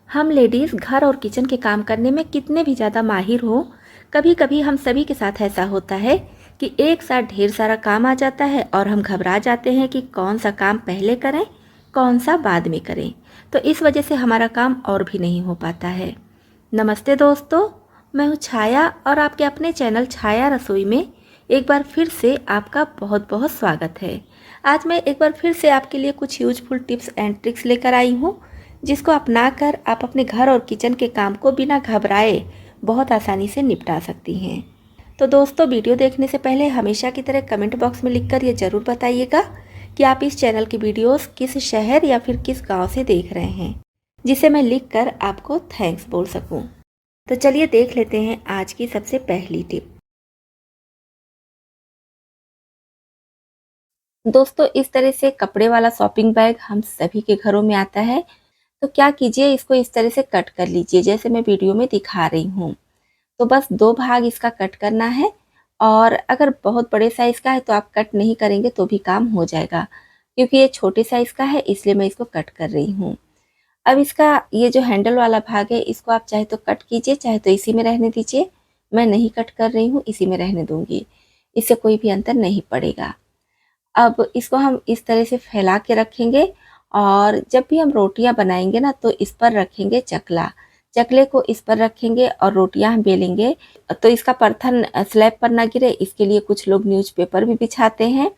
हम लेडीज़ घर और किचन के काम करने में कितने भी ज़्यादा माहिर हों, कभी कभी हम सभी के साथ ऐसा होता है कि एक साथ ढेर सारा काम आ जाता है और हम घबरा जाते हैं कि कौन सा काम पहले करें, कौन सा बाद में करें। तो इस वजह से हमारा काम और भी नहीं हो पाता है। नमस्ते दोस्तों, मैं हूँ छाया और आपके अपने चैनल छाया रसोई में एक बार फिर से आपका बहुत बहुत स्वागत है। आज मैं एक बार फिर से आपके लिए कुछ यूजफुल टिप्स एंड ट्रिक्स लेकर आई हूँ, जिसको अपनाकर आप अपने घर और किचन के काम को बिना घबराए बहुत आसानी से निपटा सकती हैं। तो दोस्तों, वीडियो देखने से पहले हमेशा की तरह कमेंट बॉक्स में लिखकर ये ज़रूर बताइएगा कि आप इस चैनल की वीडियोस किस शहर या फिर किस गांव से देख रहे हैं, जिसे मैं लिखकर आपको थैंक्स बोल सकूं। तो चलिए देख लेते हैं आज की सबसे पहली टिप। दोस्तों, इस तरह से कपड़े वाला शॉपिंग बैग हम सभी के घरों में आता है। तो क्या कीजिए, इसको इस तरह से कट कर लीजिए जैसे मैं वीडियो में दिखा रही हूँ। तो बस 2 भाग इसका कट करना है, और अगर बहुत बड़े साइज़ का है तो आप कट नहीं करेंगे तो भी काम हो जाएगा। क्योंकि ये छोटे साइज़ का है इसलिए मैं इसको कट कर रही हूँ। अब इसका ये जो हैंडल वाला भाग है, इसको आप चाहे तो कट कीजिए, चाहे तो इसी में रहने दीजिए। मैं नहीं कट कर रही हूँ, इसी में रहने दूँगी। इससे कोई भी अंतर नहीं पड़ेगा। अब इसको हम इस तरह से फैला के रखेंगे, और जब भी हम रोटियां बनाएंगे ना तो इस पर रखेंगे चकला। चकले को इस पर रखेंगे और रोटियां हम बेलेंगे तो इसका परथन स्लैब पर ना गिरे, इसके लिए कुछ लोग न्यूज़पेपर भी बिछाते हैं।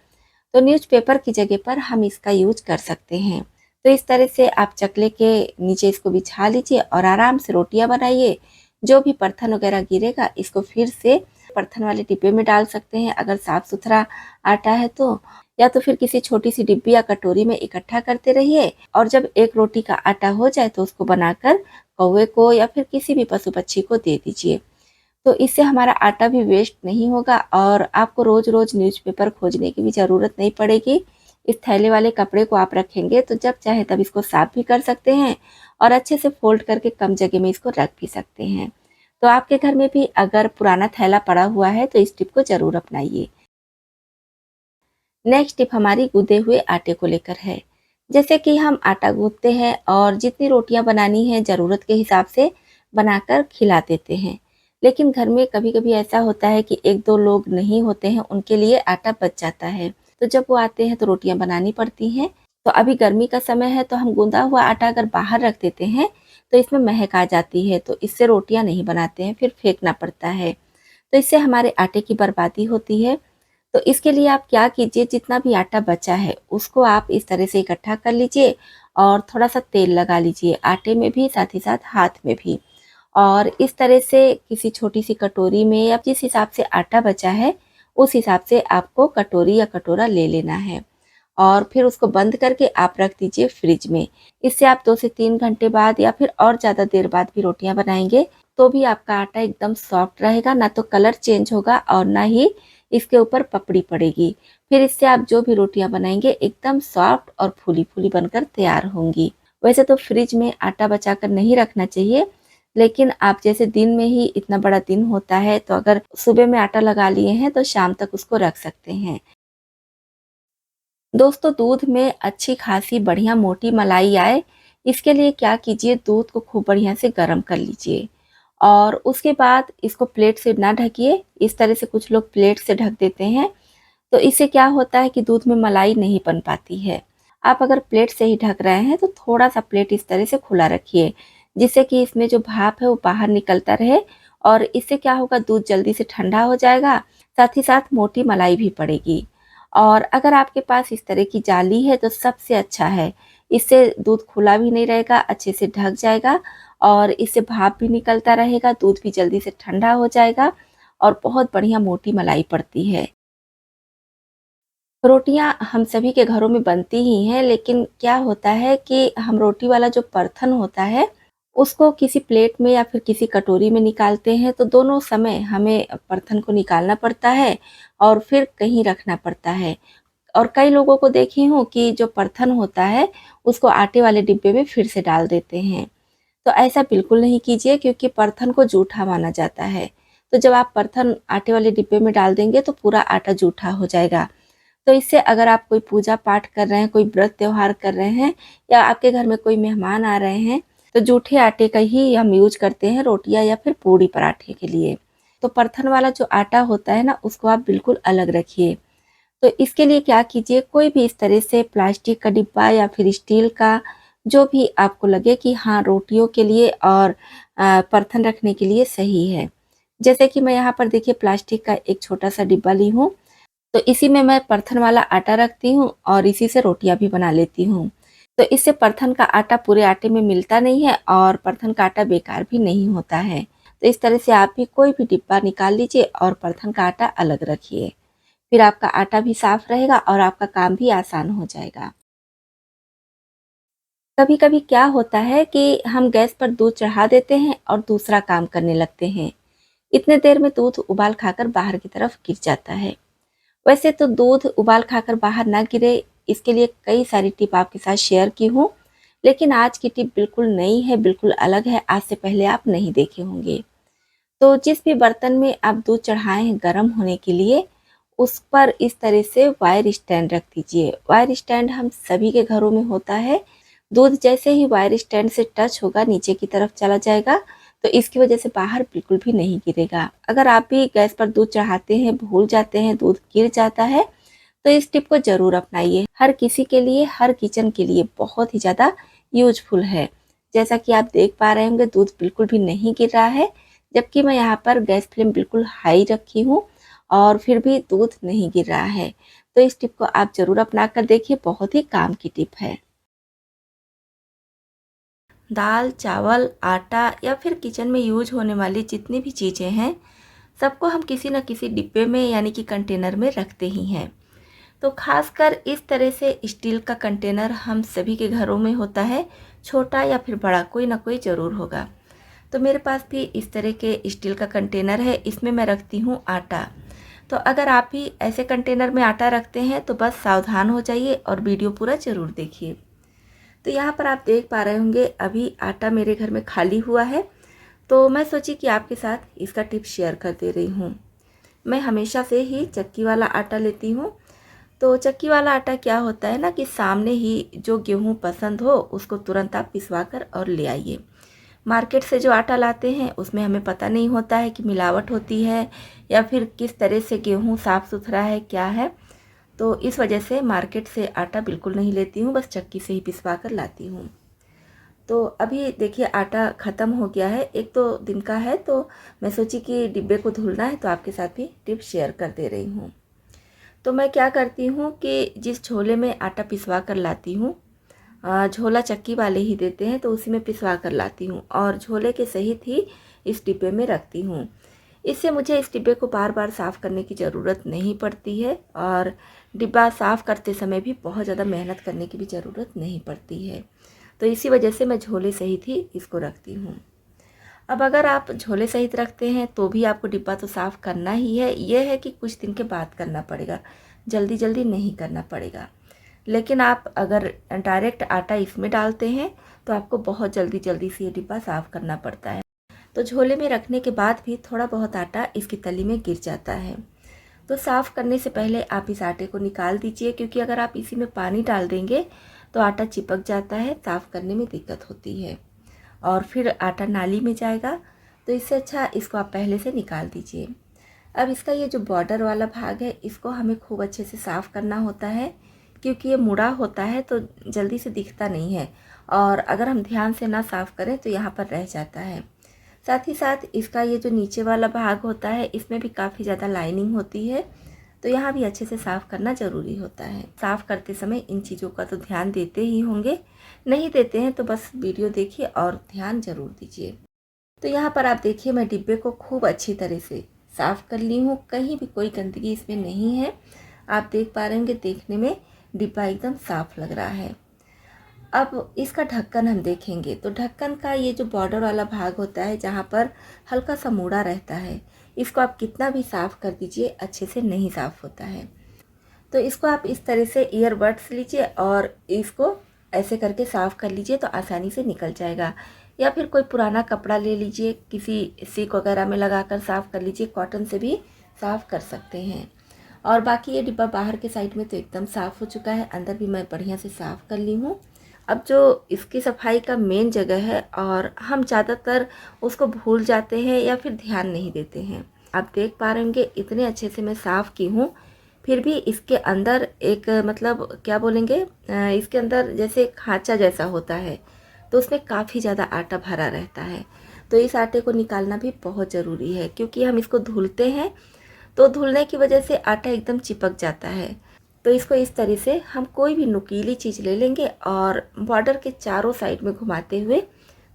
तो न्यूज़पेपर की जगह पर हम इसका यूज कर सकते हैं। तो इस तरह से आप चकले के नीचे इसको बिछा लीजिए और आराम से रोटियां बनाइए। जो भी परथन वगैरह गिरेगा इसको फिर से परथन वाले डिब्बे में डाल सकते हैं अगर साफ सुथरा आटा है तो, या तो फिर किसी छोटी सी डिब्बी या कटोरी में इकट्ठा करते रहिए, और जब एक रोटी का आटा हो जाए तो उसको बनाकर कौवे को या फिर किसी भी पशु पक्षी को दे दीजिए। तो इससे हमारा आटा भी वेस्ट नहीं होगा और आपको रोज रोज न्यूज़पेपर खोजने की भी ज़रूरत नहीं पड़ेगी। इस थैले वाले कपड़े को आप रखेंगे तो जब चाहे तब इसको साफ भी कर सकते हैं, और अच्छे से फोल्ड करके कम जगह में इसको रख भी सकते हैं। तो आपके घर में भी अगर पुराना थैला पड़ा हुआ है तो इस टिप को ज़रूर अपनाइए। नेक्स्ट टिप हमारी गूंदे हुए आटे को लेकर है। जैसे कि हम आटा गूंथते हैं और जितनी रोटियां बनानी है ज़रूरत के हिसाब से बनाकर खिला देते हैं। लेकिन घर में कभी-कभी ऐसा होता है कि 1-2 लोग नहीं होते हैं, उनके लिए आटा बच जाता है। तो जब वो आते हैं तो रोटियां बनानी पड़ती हैं। तो अभी गर्मी का समय है तो हम गूंदा हुआ आटा अगर बाहर रख देते हैं तो इसमें महक आ जाती है, तो इससे रोटियां नहीं बनाते हैं, फिर फेंकना पड़ता है। तो इससे हमारे आटे की बर्बादी होती है। तो इसके लिए आप क्या कीजिए, जितना भी आटा बचा है उसको आप इस तरह से इकट्ठा कर लीजिए और थोड़ा सा तेल लगा लीजिए आटे में भी, साथ ही साथ हाथ में भी। और इस तरह से किसी छोटी सी कटोरी में या जिस हिसाब से आटा बचा है उस हिसाब से आपको कटोरी या कटोरा ले लेना है, और फिर उसको बंद करके आप रख दीजिए फ्रिज में। इससे आप 2 से 3 घंटे बाद या फिर और ज़्यादा देर बाद भी रोटियां बनाएंगे तो भी आपका आटा एकदम सॉफ्ट रहेगा, ना तो कलर चेंज होगा और ना ही इसके ऊपर पपड़ी पड़ेगी। फिर इससे आप जो भी रोटियां बनाएंगे एकदम सॉफ्ट और फूली फूली बनकर तैयार होंगी। वैसे तो फ्रिज में आटा बचाकर नहीं रखना चाहिए, लेकिन आप जैसे दिन में ही इतना बड़ा दिन होता है तो अगर सुबह में आटा लगा लिए हैं तो शाम तक उसको रख सकते हैं। दोस्तों, दूध में अच्छी खासी बढ़िया मोटी मलाई आए, इसके लिए क्या कीजिए, दूध को खूब बढ़िया से गर्म कर लीजिए और उसके बाद इसको प्लेट से ना ढकिए। इस तरह से कुछ लोग प्लेट से ढक देते हैं, तो इससे क्या होता है कि दूध में मलाई नहीं बन पाती है। आप अगर प्लेट से ही ढक रहे हैं तो थोड़ा सा प्लेट इस तरह से खुला रखिए, जिससे कि इसमें जो भाप है वो बाहर निकलता रहे, और इससे क्या होगा, दूध जल्दी से ठंडा हो जाएगा, साथ ही साथ मोटी मलाई भी पड़ेगी। और अगर आपके पास इस तरह की जाली है तो सबसे अच्छा है। इससे दूध खुला भी नहीं रहेगा, अच्छे से ढक जाएगा और इससे भाप भी निकलता रहेगा, दूध भी जल्दी से ठंडा हो जाएगा और बहुत बढ़िया मोटी मलाई पड़ती है। रोटियां हम सभी के घरों में बनती ही हैं, लेकिन क्या होता है कि हम रोटी वाला जो परथन होता है उसको किसी प्लेट में या फिर किसी कटोरी में निकालते हैं, तो दोनों समय हमें परथन को निकालना पड़ता है और फिर कहीं रखना पड़ता है। और कई लोगों को देखी हूँ कि जो परथन होता है उसको आटे वाले डिब्बे में फिर से डाल देते हैं। तो ऐसा बिल्कुल नहीं कीजिए, क्योंकि परथन को जूठा माना जाता है। तो जब आप परथन आटे वाले डिब्बे में डाल देंगे तो पूरा आटा जूठा हो जाएगा। तो इससे अगर आप कोई पूजा पाठ कर रहे हैं, कोई व्रत त्योहार कर रहे हैं, या आपके घर में कोई मेहमान आ रहे हैं, तो जूठे आटे का ही हम यूज करते हैं रोटियां या फिर पूड़ी पराठे के लिए। तो परथन वाला जो आटा होता है ना, उसको आप बिल्कुल अलग रखिए। तो इसके लिए क्या कीजिए, कोई भी इस तरह से प्लास्टिक का डिब्बा या फिर स्टील का, जो भी आपको लगे कि हाँ रोटियों के लिए और परथन रखने के लिए सही है। जैसे कि मैं यहाँ पर देखिए प्लास्टिक का एक छोटा सा डिब्बा ली हूँ, तो इसी में मैं परथन वाला आटा रखती हूँ और इसी से रोटियां भी बना लेती हूँ। तो इससे परथन का आटा पूरे आटे में मिलता नहीं है और परथन का आटा बेकार भी नहीं होता है। तो इस तरह से आप भी कोई भी डिब्बा निकाल लीजिए और परथन का आटा अलग रखिए। फिर आपका आटा भी साफ रहेगा और आपका काम भी आसान हो जाएगा। कभी कभी क्या होता है कि हम गैस पर दूध चढ़ा देते हैं और दूसरा काम करने लगते हैं। इतने देर में दूध उबाल खाकर बाहर की तरफ गिर जाता है। वैसे तो दूध उबाल खाकर बाहर ना गिरे, इसके लिए कई सारी टिप आपके साथ शेयर की हूँ, लेकिन आज की टिप बिल्कुल नई है, बिल्कुल अलग है, आज से पहले आप नहीं देखे होंगे। तो जिस भी बर्तन में आप दूध चढ़ाए हैं गर्म होने के लिए, उस पर इस तरह से वायर स्टैंड रख दीजिए। वायर स्टैंड हम सभी के घरों में होता है। दूध जैसे ही वायर स्टैंड से टच होगा नीचे की तरफ चला जाएगा, तो इसकी वजह से बाहर बिल्कुल भी नहीं गिरेगा। अगर आप भी गैस पर दूध चढ़ाते हैं, भूल जाते हैं, दूध गिर जाता है, तो इस टिप को ज़रूर अपनाइए। हर किसी के लिए, हर किचन के लिए बहुत ही ज़्यादा यूजफुल है। जैसा कि आप देख पा रहे होंगे दूध बिल्कुल भी नहीं गिर रहा है, जबकि मैं यहाँ पर गैस फ्लेम बिल्कुल हाई रखी हूँ और फिर भी दूध नहीं गिर रहा है। तो इस टिप को आप ज़रूर अपना कर देखिए, बहुत ही काम की टिप है। दाल, चावल, आटा या फिर किचन में यूज होने वाली जितनी भी चीज़ें हैं, सबको हम किसी न किसी डिब्बे में यानी कि कंटेनर में रखते ही हैं। तो खासकर इस तरह से स्टील का कंटेनर हम सभी के घरों में होता है, छोटा या फिर बड़ा कोई ना कोई ज़रूर होगा। तो मेरे पास भी इस तरह के स्टील का कंटेनर है, इसमें मैं रखती हूँ आटा। तो अगर आप भी ऐसे कंटेनर में आटा रखते हैं तो बस सावधान हो जाइए और वीडियो पूरा ज़रूर देखिए। तो यहाँ पर आप देख पा रहे होंगे अभी आटा मेरे घर में खाली हुआ है, तो मैं सोची कि आपके साथ इसका टिप शेयर कर दे रही हूँ। मैं हमेशा से ही चक्की वाला आटा लेती हूँ। तो चक्की वाला आटा क्या होता है ना कि सामने ही जो गेहूँ पसंद हो उसको तुरंत आप पिसवा कर और ले आइए। मार्केट से जो आटा लाते हैं उसमें हमें पता नहीं होता है कि मिलावट होती है या फिर किस तरह से गेहूँ साफ़ सुथरा है क्या है। तो इस वजह से मार्केट से आटा बिल्कुल नहीं लेती हूँ, बस चक्की से ही पिसवा कर लाती हूँ। तो अभी देखिए आटा ख़त्म हो गया है, 1-2 दिन का है, तो मैं सोची कि डिब्बे को धुलना है तो आपके साथ भी टिप शेयर कर दे रही हूँ। तो मैं क्या करती हूँ कि जिस झोले में आटा पिसवा कर लाती हूँ, झोला चक्की वाले ही देते हैं तो उसी में पिसवा कर लाती हूँ और झोले के सहित ही इस डिब्बे में रखती हूँ। इससे मुझे इस डिब्बे को बार बार साफ़ करने की ज़रूरत नहीं पड़ती है और डिब्बा साफ़ करते समय भी बहुत ज़्यादा मेहनत करने की भी ज़रूरत नहीं पड़ती है। तो इसी वजह से मैं झोले सहित ही इसको रखती हूँ। अब अगर आप झोले सहित रखते हैं तो भी आपको डिब्बा तो साफ़ करना ही है। ये है कि कुछ दिन के बाद करना पड़ेगा, जल्दी जल्दी नहीं करना पड़ेगा। लेकिन आप अगर डायरेक्ट आटा इसमें डालते हैं तो आपको बहुत जल्दी जल्दी से ये डिब्बा साफ़ करना पड़ता है। तो झोले में रखने के बाद भी थोड़ा बहुत आटा इसकी तली में गिर जाता है। तो साफ़ करने से पहले आप इस आटे को निकाल दीजिए, क्योंकि अगर आप इसी में पानी डाल देंगे तो आटा चिपक जाता है, साफ़ करने में दिक्कत होती है और फिर आटा नाली में जाएगा। तो इससे अच्छा इसको आप पहले से निकाल दीजिए। अब इसका ये जो बॉर्डर वाला भाग है इसको हमें खूब अच्छे से साफ़ करना होता है, क्योंकि ये मुड़ा होता है तो जल्दी से दिखता नहीं है और अगर हम ध्यान से ना साफ़ करें तो यहाँ पर रह जाता है। साथ ही साथ इसका ये जो नीचे वाला भाग होता है इसमें भी काफ़ी ज़्यादा लाइनिंग होती है, तो यहाँ भी अच्छे से साफ़ करना ज़रूरी होता है। साफ़ करते समय इन चीज़ों का तो ध्यान देते ही होंगे, नहीं देते हैं तो बस वीडियो देखिए और ध्यान ज़रूर दीजिए। तो यहाँ पर आप देखिए मैं डिब्बे को खूब अच्छी तरह से साफ़ कर ली हूँ, कहीं भी कोई गंदगी इसमें नहीं है। आप देख पा रहे होंगे, देखने में डिब्बा एकदम साफ़ लग रहा है। अब इसका ढक्कन हम देखेंगे तो ढक्कन का ये जो बॉर्डर वाला भाग होता है जहाँ पर हल्का सा मुड़ा रहता है, इसको आप कितना भी साफ़ कर दीजिए अच्छे से नहीं साफ़ होता है। तो इसको आप इस तरह से ईयरबड्स लीजिए और इसको ऐसे करके साफ़ कर लीजिए तो आसानी से निकल जाएगा। या फिर कोई पुराना कपड़ा ले लीजिए, किसी सीक वगैरह में लगा कर साफ़ कर लीजिए, कॉटन से भी साफ़ कर सकते हैं। और बाकी ये डिब्बा बाहर के साइड में तो एकदम साफ़ हो चुका है, अंदर भी मैं बढ़िया से साफ़ कर ली हूँ। अब जो इसकी सफाई का मेन जगह है और हम ज़्यादातर उसको भूल जाते हैं या फिर ध्यान नहीं देते हैं। आप देख पा रहे होंगे इतने अच्छे से मैं साफ़ की हूँ, फिर भी इसके अंदर एक मतलब क्या बोलेंगे, इसके अंदर जैसे खाँचा जैसा होता है, तो उसमें काफ़ी ज़्यादा आटा भरा रहता है। तो इस आटे को निकालना भी बहुत ज़रूरी है, क्योंकि हम इसको धुलते हैं तो धुलने की वजह से आटा एकदम चिपक जाता है। तो इसको इस तरह से हम कोई भी नुकीली चीज़ ले लेंगे और बॉर्डर के चारों साइड में घुमाते हुए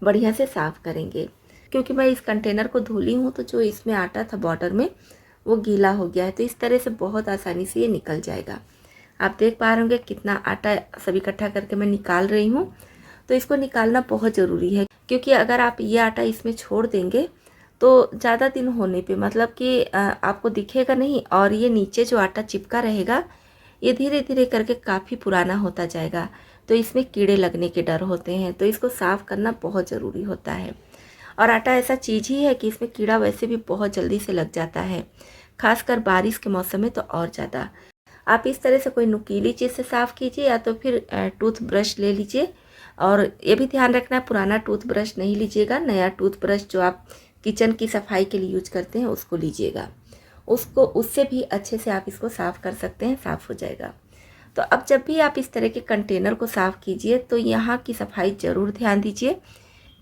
बढ़िया से साफ़ करेंगे। क्योंकि मैं इस कंटेनर को धुली हूँ तो जो इसमें आटा था बॉर्डर में वो गीला हो गया है, तो इस तरह से बहुत आसानी से ये निकल जाएगा। आप देख पा रहे होंगे कितना आटा सब इकट्ठा करके मैं निकाल रही हूँ। तो इसको निकालना बहुत ज़रूरी है, क्योंकि अगर आप ये आटा इसमें छोड़ देंगे तो ज़्यादा दिन होने पे मतलब कि आपको दिखेगा नहीं, और ये नीचे जो आटा चिपका रहेगा ये धीरे धीरे करके काफ़ी पुराना होता जाएगा, तो इसमें कीड़े लगने के डर होते हैं। तो इसको साफ़ करना बहुत ज़रूरी होता है। और आटा ऐसा चीज़ ही है कि इसमें कीड़ा वैसे भी बहुत जल्दी से लग जाता है, खासकर बारिश के मौसम में तो और ज़्यादा। आप इस तरह से कोई नुकीली चीज़ से साफ़ कीजिए या तो फिर टूथ ब्रश ले लीजिए। और ये भी ध्यान रखना है पुराना टूथ ब्रश नहीं लीजिएगा, नया टूथ ब्रश जो आप किचन की सफाई के लिए यूज करते हैं उसको लीजिएगा। उससे भी अच्छे से आप इसको साफ़ कर सकते हैं, साफ़ हो जाएगा। तो अब जब भी आप इस तरह के कंटेनर को साफ़ कीजिए तो यहाँ की सफाई ज़रूर ध्यान दीजिए,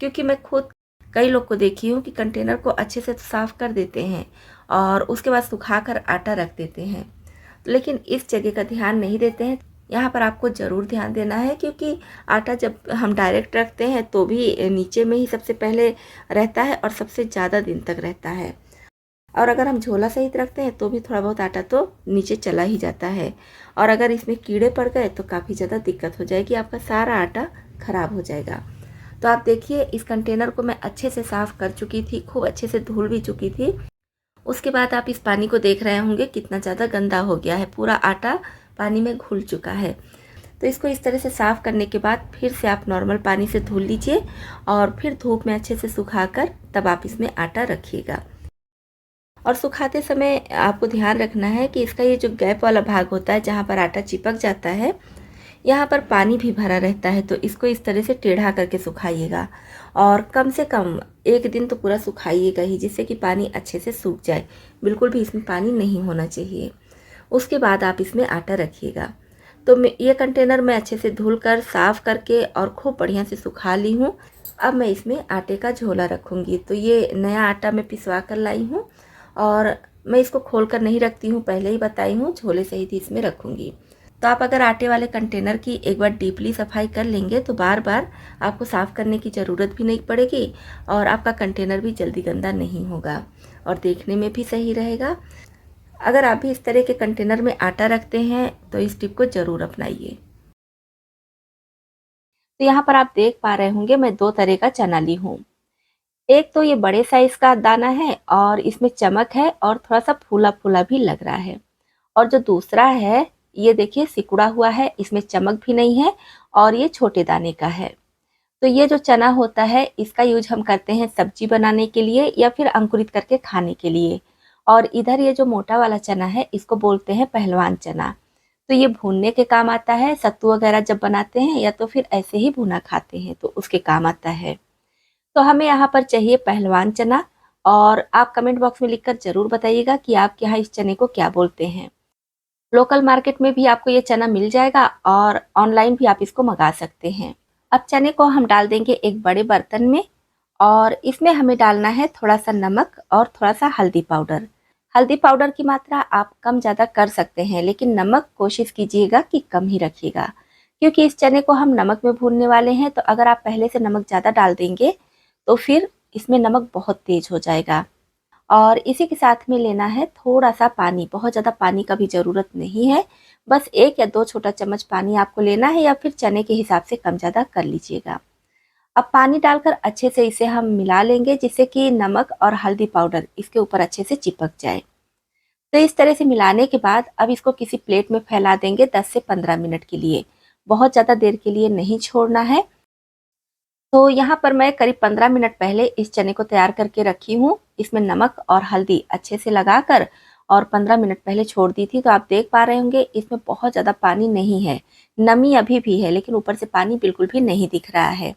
क्योंकि मैं खुद कई लोग को देखी हूँ कि कंटेनर को अच्छे से साफ़ कर देते हैं और उसके बाद सुखा कर आटा रख देते हैं, लेकिन इस जगह का ध्यान नहीं देते हैं। यहाँ पर आपको ज़रूर ध्यान देना है, क्योंकि आटा जब हम डायरेक्ट रखते हैं तो भी नीचे में ही सबसे पहले रहता है और सबसे ज़्यादा दिन तक रहता है, और अगर हम झोला सहित रखते हैं तो भी थोड़ा बहुत आटा तो नीचे चला ही जाता है, और अगर इसमें कीड़े पड़ गए तो काफ़ी ज़्यादा दिक्कत हो जाएगी, आपका सारा आटा ख़राब हो जाएगा। तो आप देखिए इस कंटेनर को मैं अच्छे से साफ़ कर चुकी थी, खूब अच्छे से धुल भी चुकी थी। उसके बाद आप इस पानी को देख रहे होंगे कितना ज़्यादा गंदा हो गया है, पूरा आटा पानी में घुल चुका है। तो इसको इस तरह से साफ़ करने के बाद फिर से आप नॉर्मल पानी से धुल लीजिए और फिर धूप में अच्छे से सुखाकर तब आप इसमें आटा रखिएगा। और सुखाते समय आपको ध्यान रखना है कि इसका ये जो गैप वाला भाग होता है जहाँ पर आटा चिपक जाता है, यहाँ पर पानी भी भरा रहता है, तो इसको इस तरह से टेढ़ा करके सुखाइएगा और कम से कम 1 दिन तो पूरा सुखाइएगा ही, जिससे कि पानी अच्छे से सूख जाए। बिल्कुल भी इसमें पानी नहीं होना चाहिए। उसके बाद आप इसमें आटा रखिएगा। तो ये कंटेनर मैं अच्छे से धुल कर साफ़ करके और खूब बढ़िया से सुखा ली हूँ। अब मैं इसमें आटे का झोला रखूँगी। तो ये नया आटा मैं पिसवा कर लाई हूँ और मैं इसको खोल कर नहीं रखती हूँ, पहले ही बताई हूँ, झोले सहित ही इसमें रखूँगी। तो आप अगर आटे वाले कंटेनर की एक बार डीपली सफाई कर लेंगे तो बार बार आपको साफ़ करने की ज़रूरत भी नहीं पड़ेगी और आपका कंटेनर भी जल्दी गंदा नहीं होगा और देखने में भी सही रहेगा। अगर आप भी इस तरह के कंटेनर में आटा रखते हैं तो इस टिप को ज़रूर अपनाइए। तो यहाँ पर आप देख पा रहे होंगे मैं 2 तरह का चना ली हूँ। एक तो ये बड़े साइज़ का दाना है और इसमें चमक है और थोड़ा-सा फूला-फूला भी लग रहा है। और जो दूसरा है ये देखिए सिकुड़ा हुआ है, इसमें चमक भी नहीं है और ये छोटे दाने का है। तो ये जो चना होता है इसका यूज़ हम करते हैं सब्जी बनाने के लिए या फिर अंकुरित करके खाने के लिए। और इधर ये जो मोटा वाला चना है इसको बोलते हैं पहलवान चना। तो ये भूनने के काम आता है, सत्तू वगैरह जब बनाते हैं या तो फिर ऐसे ही भुना खाते हैं तो उसके काम आता है। तो हमें यहाँ पर चाहिए पहलवान चना, और आप कमेंट बॉक्स में लिखकर ज़रूर बताइएगा कि आपके यहाँ इस चने को क्या बोलते हैं। लोकल मार्केट में भी आपको ये चना मिल जाएगा और ऑनलाइन भी आप इसको मंगा सकते हैं। अब चने को हम डाल देंगे एक बड़े बर्तन में और इसमें हमें डालना है थोड़ा-सा नमक और थोड़ा-सा हल्दी पाउडर। हल्दी पाउडर की मात्रा आप कम ज़्यादा कर सकते हैं, लेकिन नमक कोशिश कीजिएगा कि कम ही रखिएगा, क्योंकि इस चने को हम नमक में भूनने वाले हैं, तो अगर आप पहले से नमक ज़्यादा डाल देंगे, तो फिर इसमें नमक बहुत तेज़ हो जाएगा। और इसी के साथ में लेना है थोड़ा-सा पानी, बहुत ज़्यादा पानी का भी ज़रूरत नहीं है, बस 1 या 2 छोटा चम्मच पानी आपको लेना है या फिर चने के हिसाब से कम-ज़्यादा कर लीजिएगा। अब पानी डालकर अच्छे से इसे हम मिला लेंगे, जिससे कि नमक और हल्दी पाउडर इसके ऊपर अच्छे से चिपक जाए। तो इस तरह से मिलाने के बाद अब इसको किसी प्लेट में फैला देंगे 10 से 15 मिनट के लिए। बहुत ज़्यादा देर के लिए नहीं छोड़ना है। तो यहाँ पर मैं करीब 15 मिनट पहले इस चने को तैयार करके रखी हूँ। इसमें नमक और हल्दी अच्छे से लगाकर और 15 मिनट पहले छोड़ दी थी। तो आप देख पा रहे होंगे इसमें बहुत ज़्यादा पानी नहीं है, नमी अभी भी है, लेकिन ऊपर से पानी बिल्कुल भी नहीं दिख रहा है।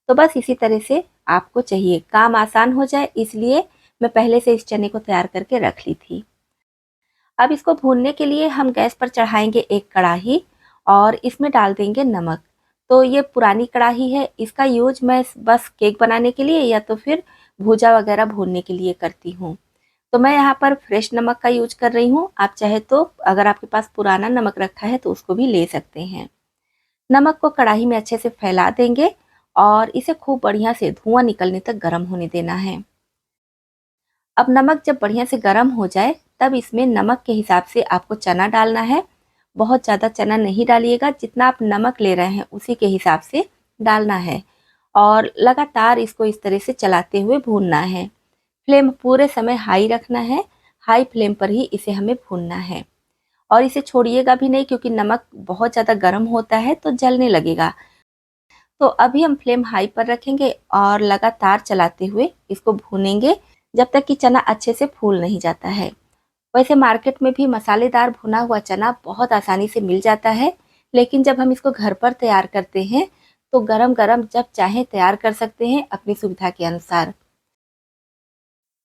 तो बस इसी तरह से आपको चाहिए, काम आसान हो जाए इसलिए मैं पहले से इस चने को तैयार करके रख ली थी। अब इसको भूनने के लिए हम गैस पर चढ़ाएंगे एक कढ़ाई और इसमें डाल देंगे नमक। तो ये पुरानी कढ़ाई है, इसका यूज मैं बस केक बनाने के लिए या तो फिर भूजा वगैरह भूनने के लिए करती हूँ। तो मैं यहाँ पर फ्रेश नमक का यूज कर रही हूँ। आप चाहे तो अगर आपके पास पुराना नमक रखा है तो उसको भी ले सकते हैं। नमक को कढ़ाई में अच्छे से फैला देंगे और इसे खूब बढ़िया से धुआं निकलने तक गर्म होने देना है। अब नमक जब बढ़िया से गर्म हो जाए तब इसमें नमक के हिसाब से आपको चना डालना है। बहुत ज़्यादा चना नहीं डालिएगा, जितना आप नमक ले रहे हैं उसी के हिसाब से डालना है और लगातार इसको इस तरह से चलाते हुए भूनना है। फ्लेम पूरे समय हाई रखना है, हाई फ्लेम पर ही इसे हमें भूनना है और इसे छोड़िएगा भी नहीं, क्योंकि नमक बहुत ज़्यादा गर्म होता है तो जलने लगेगा। तो अभी हम फ्लेम हाई पर रखेंगे और लगातार चलाते हुए इसको भूनेंगे जब तक कि चना अच्छे से फूल नहीं जाता है। वैसे मार्केट में भी मसालेदार भुना हुआ चना बहुत आसानी से मिल जाता है, लेकिन जब हम इसको घर पर तैयार करते हैं तो गरम गरम जब चाहें तैयार कर सकते हैं अपनी सुविधा के अनुसार।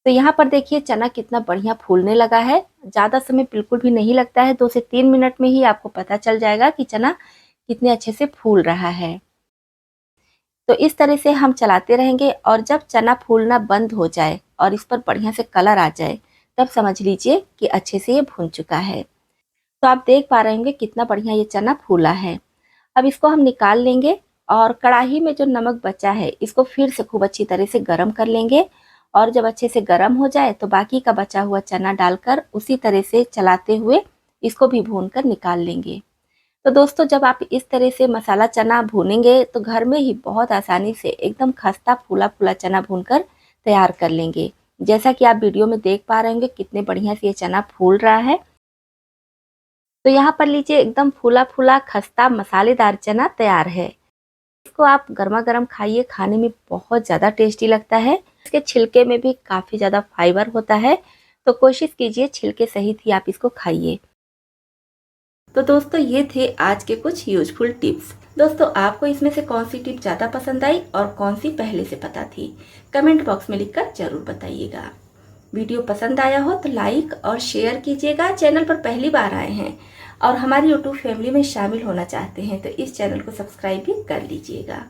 तो यहाँ पर देखिए चना कितना बढ़िया फूलने लगा है। ज़्यादा समय बिल्कुल भी नहीं लगता है, 2 से 3 मिनट में ही आपको पता चल जाएगा कि चना कितने अच्छे से फूल रहा है। तो इस तरह से हम चलाते रहेंगे और जब चना फूलना बंद हो जाए और इस पर बढ़िया से कलर आ जाए तब समझ लीजिए कि अच्छे से ये भून चुका है। तो आप देख पा रहे होंगे कितना बढ़िया ये चना फूला है। अब इसको हम निकाल लेंगे और कढ़ाई में जो नमक बचा है इसको फिर से खूब अच्छी तरह से गर्म कर लेंगे और जब अच्छे से गर्म हो जाए तो बाकी का बचा हुआ चना डालकर उसी तरह से चलाते हुए इसको भी भून कर निकाल लेंगे। तो दोस्तों जब आप इस तरह से मसाला चना भूनेंगे तो घर में ही बहुत आसानी से एकदम खस्ता फूला फूला चना भूनकर तैयार कर लेंगे। जैसा कि आप वीडियो में देख पा रहे होंगे कितने बढ़िया से ये चना फूल रहा है। तो यहाँ पर लीजिए एकदम फूला फूला खस्ता मसालेदार चना तैयार है। इसको आप गर्मा गर्म खाइए, खाने में बहुत ज़्यादा टेस्टी लगता है। इसके छिलके में भी काफ़ी ज़्यादा फाइबर होता है, तो कोशिश कीजिए छिलके सहित ही आप इसको खाइए। तो दोस्तों ये थे आज के कुछ यूजफुल टिप्स। दोस्तों आपको इसमें से कौन सी टिप ज़्यादा पसंद आई और कौन सी पहले से पता थी, कमेंट बॉक्स में लिखकर जरूर बताइएगा। वीडियो पसंद आया हो तो लाइक और शेयर कीजिएगा। चैनल पर पहली बार आए हैं और हमारी यूट्यूब फैमिली में शामिल होना चाहते हैं तो इस चैनल को सब्सक्राइब भी कर लीजिएगा।